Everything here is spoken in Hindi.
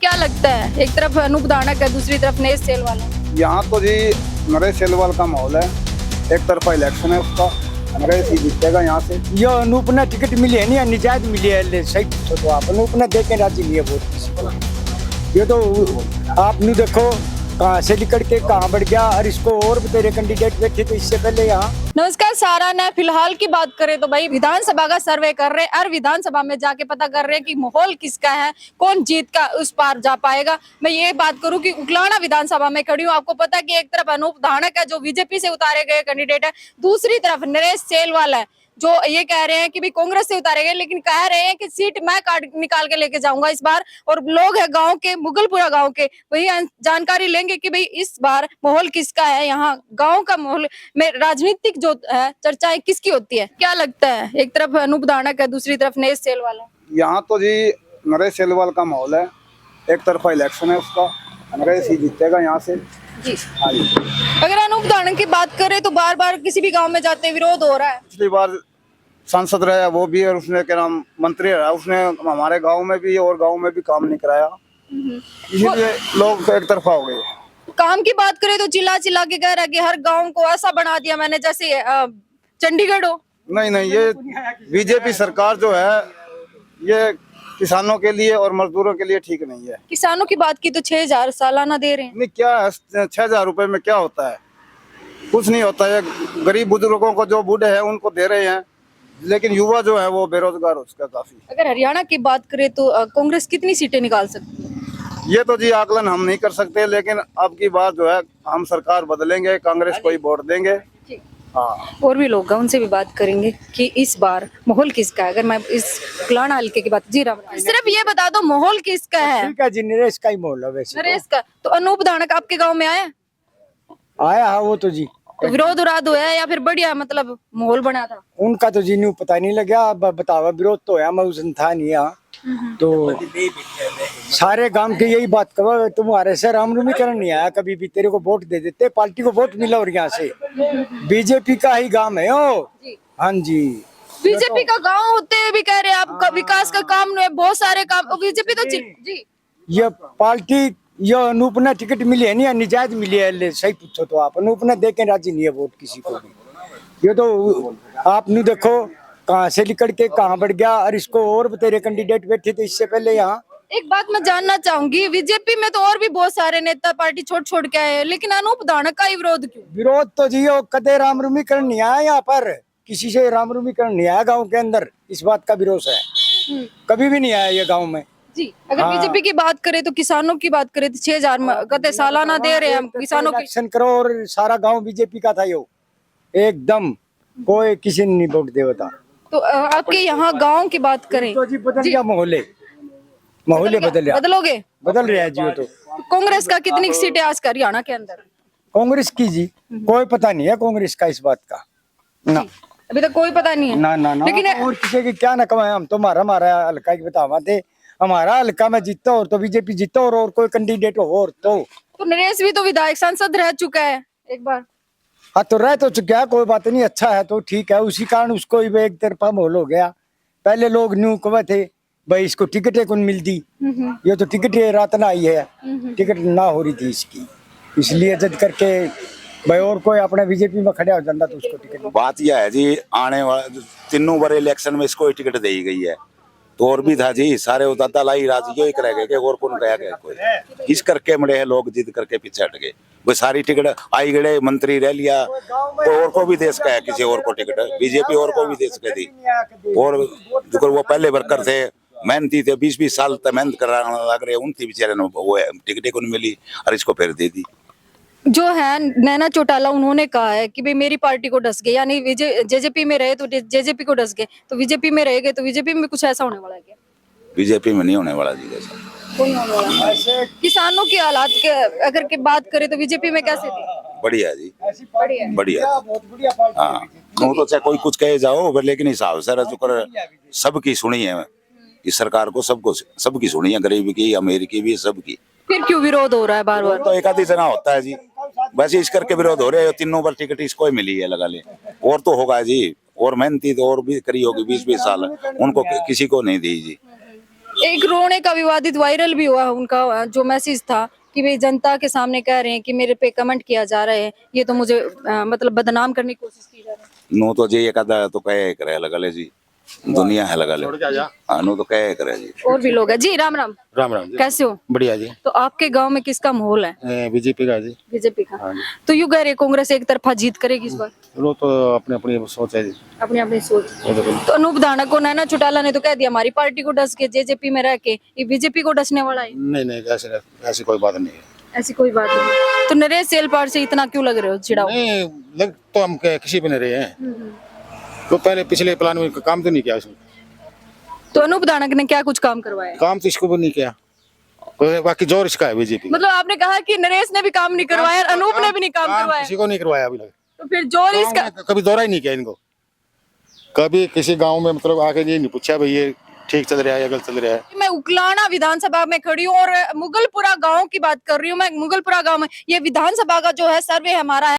क्या लगता है, एक तरफ अनूप धानक है, दूसरी तरफ नरेश सेलवाल है। यहाँ तो जी नरेश सेलवाल का माहौल है, एक तरफा इलेक्शन है उसका, नरेश ही जीतेगा यहाँ से। ये अनूप ने टिकट मिली है नहीं, निजात मिली है, सही पूछो तो आप अनूप ने देखे राजी नहीं है वोट किसी को। ये तो आप नहीं देखो कहाँ से निकल के कहाँ बढ़ गया, और इसको और भी तेरे कैंडिडेट बैठे थे इससे पहले यहाँ। नमस्कार सारा ने फिलहाल की बात करें तो भाई विधानसभा का सर्वे कर रहे हैं और विधानसभा में जाके पता कर रहे हैं कि माहौल किसका है, कौन जीत का उस पार जा पाएगा। मैं ये बात करूं कि उकलाना विधानसभा में खड़ी हूँ। आपको पता है कि एक तरफ अनूप धानक है जो बीजेपी से उतारे गए कैंडिडेट है, दूसरी तरफ नरेश सेलवाल है जो ये कह रहे हैं कि भी कांग्रेस से उतारे गए, लेकिन कह रहे हैं कि सीट मैं निकाल के लेके जाऊंगा इस बार। और लोग है गांव के, मुगलपुरा गांव के, वही जानकारी लेंगे कि भाई इस बार माहौल किसका है, यहाँ गांव का माहौल में राजनीतिक जो है चर्चाएं किसकी होती है। क्या लगता है, एक तरफ अनूप धानक है, दूसरी तरफ नरेश सेलवाल है। यहाँ तो जी नरेश सेलवाल का माहौल है, एक तरफा इलेक्शन है उसका, नरेश ही जीतेगा यहाँ से। जी हाँ जी। अगर अनूप धानक की बात करें तो बार बार किसी भी गांव में जाते विरोध हो रहा है। पिछली बार सांसद रहा वो भी, और उसने क्या नाम मंत्री रहा, उसने हमारे गांव में भी और गांव में भी काम नहीं कराया, इसीलिए लोग एक तरफा हो गए। काम की बात करें तो चिल्ला चिल्ला के कह रहा है कि हर गांव को ऐसा बना दिया मैंने जैसे चंडीगढ़ हो। नहीं नहीं, ये बीजेपी सरकार जो है ये किसानों के लिए और मजदूरों के लिए ठीक नहीं है। किसानों की बात की तो 6,000 सालाना दे रहे हैं। नहीं, क्या है 6,000 रुपए में क्या होता है, कुछ नहीं होता है। गरीब बुजुर्गों को जो बूढ़े हैं उनको दे रहे हैं, लेकिन युवा जो है वो बेरोजगार उसका काफी। अगर हरियाणा की बात करें तो कांग्रेस कितनी सीटें निकाल सकती है। ये तो जी आकलन हम नहीं कर सकते, लेकिन अब की बार जो है हम सरकार बदलेंगे, कांग्रेस को ही वोट देंगे। हाँ, और भी लोग हैं उनसे भी बात करेंगे कि इस बार माहौल किसका है। अगर मैं इस कुलाना हल्के की बात, जी राम, सिर्फ ये बता दो माहौल किसका है। ठीक है जी, नरेश का ही माहौल है वैसे। नरेश का तो अनूप धानक आपके गाँव में आया आया है वो तो जी, तो विरोध उराद हुआ है या फिर बढ़िया मतलब माहौल बना था। उनका तो जी न्यू पता नहीं लगा। अब बतावा विरोध तो है, मैं उस दिन था नहीं यहाँ, तो सारे गांव के यही बात करो, तुम्हारे से रामरूमीकरण नहीं आया कभी भी, तेरे को वोट दे देते, पार्टी को वोट मिला और यहाँ से बीजेपी का ही गांव है ओ। हाँ जी, बीजेपी का गांव होते हुए भी कह रहे हैं आप विकास का काम नहीं है, बहुत सारे काम बीजेपी तो जी। ये पार्टी, ये अनूप ने टिकट मिली है नहीं, निजात मिली है, सही पूछो तो आप अनूप ने देखे राजी नहीं है वोट किसी को भी। ये तो आप नहीं देखो कहाँ से निकल के कहाँ बढ़ गया, और इसको और भी तेरे कैंडिडेट बैठे थे इससे पहले यहाँ। एक बात मैं जानना चाहूंगी, बीजेपी में तो और भी बहुत सारे नेता पार्टी छोड़ के आए हैं, लेकिन अनूप धानक का ही विरोध क्यों। विरोध तो जी वो कदे रामरूमीकरण नहीं आया यहाँ पर, किसी से रामरूमीकरण नहीं आया गाँव के अंदर, इस बात का विरोध है, कभी भी नहीं आया ये गाँव में जी। अगर बीजेपी की बात करें तो किसानों की बात करें तो 6,000 कहते सालाना दे रहे हैं हम किसानों की। एक्शन करो, और सारा गाँव बीजेपी का था यो एकदम, कोई किसी ने नहीं वोट दे बता। तो आपके यहाँ गांव की बात करें तो जी बदल गया माहौले बदल गया, बदलोगे, बदल रहा है जी। वो तो कांग्रेस का कितनी सीटें आज का हरियाणा के अंदर। कांग्रेस की जी कोई पता नहीं है कांग्रेस का इस बात का ना, अभी तक कोई पता नहीं है ना लेकिन और किसी की क्या न कमाए, हम तो हमारा हल्का की बतावा थे, हमारा हल्का में जीता और तो बीजेपी जीता और कोई कैंडिडेट हो और तो नरेश भी तो विधायक सांसद रह चुका है एक बार। हाँ तो रह तो चुका है, कोई बात नहीं, अच्छा है तो ठीक है, उसी कारण उसको एक तरफा माहौल हो गया। पहले लोग न्यू कहे थे भाई इसको टिकट कौन मिलती, ये तो टिकट रात ना आई है, टिकट ना हो रही थी इसकी, इसलिए जद करके भाई और कोई अपने बीजेपी में खड़ा हो जाता तो उसको टिकट। बात यह है जी, आने वाले तीनों बड़े इलेक्शन में इसको ही टिकट दी गई है, तो और भी था जी, सारे दादा लाई राजी यो ही रह गए और कौन रह गए कोई, इस करके मरे हैं लोग जिद करके पीछे हट गए। वो सारी टिकट आई गए, मंत्री रह लिया तो और को भी देश का है, किसी और को टिकट बीजेपी और को भी देश के दी, और जो वो पहले वर्कर थे मेहनती थे 20-20 साल तक मेहनत कराने लग रहे, उनकी बेचारे वो टिकट को नहीं मिली और इसको फिर दे दी। जो है नैना चौटाला उन्होंने कहा है कि भाई मेरी पार्टी को डस गए, यानी जेजेपी में रहे तो जेजेपी को डस गए, तो बीजेपी में रह गए तो बीजेपी में कुछ ऐसा होने वाला है क्या। बीजेपी में नहीं होने वाला जी ऐसा, कोई होने वाला। किसानों की हालात के अगर के बात करें तो बीजेपी में कैसे थे। बढ़िया जी, बढ़िया। बढ़िया। हाँ, तो चाहे कोई कुछ कहे जाओ, लेकिन हिसाब से जो कर सबकी सुनी है इस सरकार को, सबकी सुनी है, गरीब की, अमीर की भी, सबकी। फिर क्यों विरोध हो रहा है बार बार। तो एक आधी जना होता है जी, वैसे इस करके विरोध हो रहे हैं, तीनों बार टिकट इसको ही मिली है, लगा ले, और तो होगा जी, और मेहनती तो और भी करी होगी 20-20 साल, उनको किसी को नहीं दी जी। एक रोने का विवादित वायरल भी हुआ उनका जो मैसेज था कि भाई जनता के सामने कह रहे हैं कि मेरे पे कमेंट किया जा रहा है, ये तो मुझे मतलब बदनाम करने की कोशिश की जा रही है। नो तो जी एक आधा तो कहे करे लगा ले जी, दुनिया है लगा ले। हाँ नो तो कहे करे जी। और भी लोग हैं जी। राम राम। राम राम जी। कैसे हो? बढ़िया जी। तो आपके गांव में किसका माहौल है? बीजेपी का जी। बीजेपी का। हाँ जी। तो यूं कह रहे कांग्रेस एक तरफा जीत करेगी इस बार? वो तो अपने अपनी सोच है जी। अपनी अपनी सोच। वो तो तो अनूप धानक को नैना चौटाला ने तो कह दिया हमारी पार्टी को डस के जेजेपी में रह के ये बीजेपी को डसने वाला है। नहीं ऐसी कोई बात नहीं है। ऐसी कोई बात नहीं। तो नरेश सेलपार से इतना क्यों लग रहे हो चिड़ाओ? नहीं लग तो हम किसी पे नहीं रहे हैं। तो पहले पिछले प्लान में काम तो नहीं किया उसने। तो अनूप धानक ने क्या कुछ काम करवाया? काम तो इसको भी नहीं किया। तो बाकी जोर इसका है बीजेपी। मतलब आपने कहा कि नरेश ने भी काम नहीं करवाया और अनूप ने भी नहीं काम करवाया, किसी को नहीं करवाया अभी तक। तो फिर जोर इसका। कभी दौरा ही नहीं किया इनको। कभी किसी गांव में मतलब आके ये नहीं पूछा भाई ये ठीक चल रहा है या गलत चल रहा है। मैं उकलाना विधानसभा में खड़ी हूँ और मुगलपुरा गांव की बात कर रही हूँ। मैं मुगलपुरा गांव में ये विधानसभा का जो है सर्वे हमारा है।